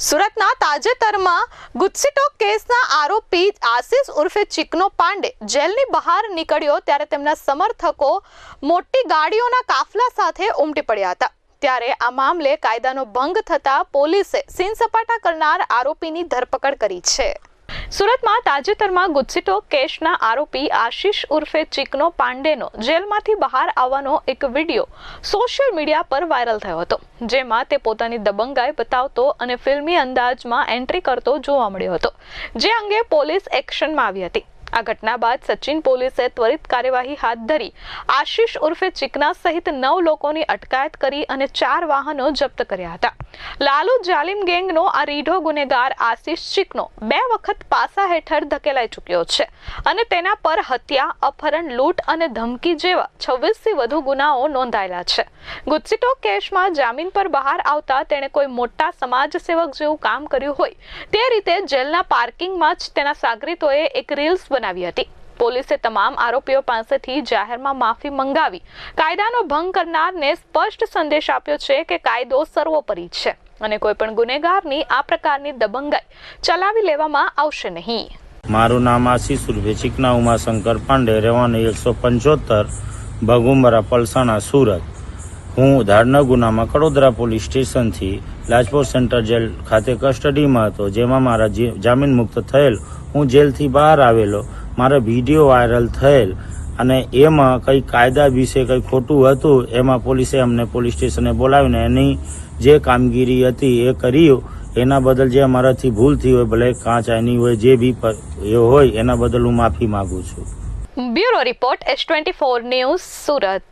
સુરતના તાજેતરમાં ગુજસીટોક કેસના આરોપી આશિષ ઉર્ફે ચિકનો પાંડે જેલની બહાર નીકળ્યો ત્યારે તેમના સમર્થકો મોટી ગાડીઓના કાફલા સાથે ઉમટી પડ્યા હતા। ત્યારે આ મામલે કાયદાનો ભંગ થતા પોલીસે સીન સપાટા કરનાર આરોપીની ધરપકડ કરી છે। સુરતમાં તાજેતરમાં ગુજસીટોક કેસના આરોપી આશિષ ઉર્ફે ચિકનો પાંડેનો જેલમાંથી બહાર આવવાનો એક વિડીયો સોશિયલ મીડિયા પર વાયરલ થયો હતો, જેમાં તે પોતાની દબંગાઈ બતાવતો અને ફિલ્મી અંદાજમાં એન્ટ્રી કરતો જોવા મળ્યો હતો, જે અંગે પોલીસ એક્શનમાં આવી હતી। આ ઘટના બાદ સચિન પોલીસે ત્વરિત કાર્યવાહી હાથ ધરી આશિષ ઉર્ફે ચિકના સહિત 9 લોકોની અટકાયત કરી અને 4 વાહનો જપ્ત કર્યા હતા। લાલુ જાલિમ ગેંગનો આ રીઢો ગુનેગાર આશિષ ચિકનો 2 વખત પાસા હેઠળ ધકેલાઈ ચૂક્યો છે અને તેના પર હત્યા, અપહરણ, લૂંટ અને ધમકી જેવા 26થી વધુ ગુનાઓ નોંધાયેલા છે। ગુજસીટોક કેસમાં જામીન પર બહાર આવતા તેણે કોઈ મોટા સમાજસેવક જેવું કામ કર્યું હોય તે રીતે જેલના પાર્કિંગમાં જ તેના સાગરીતોએ એક રીલ્સ બનાવી હતી। પોલીસે તમામ આરોપીઓ પાસેથી જાહેરમાં માફી મંગાવી કાયદાનો ભંગ કરનારને સ્પષ્ટ સંદેશ આપ્યો છે કે કાયદો સર્વોપરી છે અને કોઈ પણ ગુનેગારની આ પ્રકારની દબંગાઈ ચલાવી લેવામાં આવશે નહીં। મારું નામ આશિષ ઉર્ફે ચિકના ઉમાશંકર પાંડે, રહેવાનું 175 ભગુંબરા પલસાણા, સુરત। હું ધાડના ગુનામાં કડોદરા પોલીસ સ્ટેશનથી લાજપોર સેન્ટર જેલ ખાતે કસ્ટડીમાં હતો, જેમાં મારા જામીન મુક્ત થયેલ હું જેલથી બહાર આવેલો। મારા વિડીયો વાયરલ થયેલ અને એમાં કંઈ કાયદા વિશે કંઈ ખોટું હતું, એમાં પોલીસે અમને પોલીસ સ્ટેશને બોલાવીને એની જે કામગીરી હતી એ કર્યું। એના બદલ જે અમારાથી ભૂલ થઈ હોય, ભલે કાંચ આની હોય, જે બી એ હોય એના બદલ હું માફી માગું છું। Bureau report S24 news, Surat.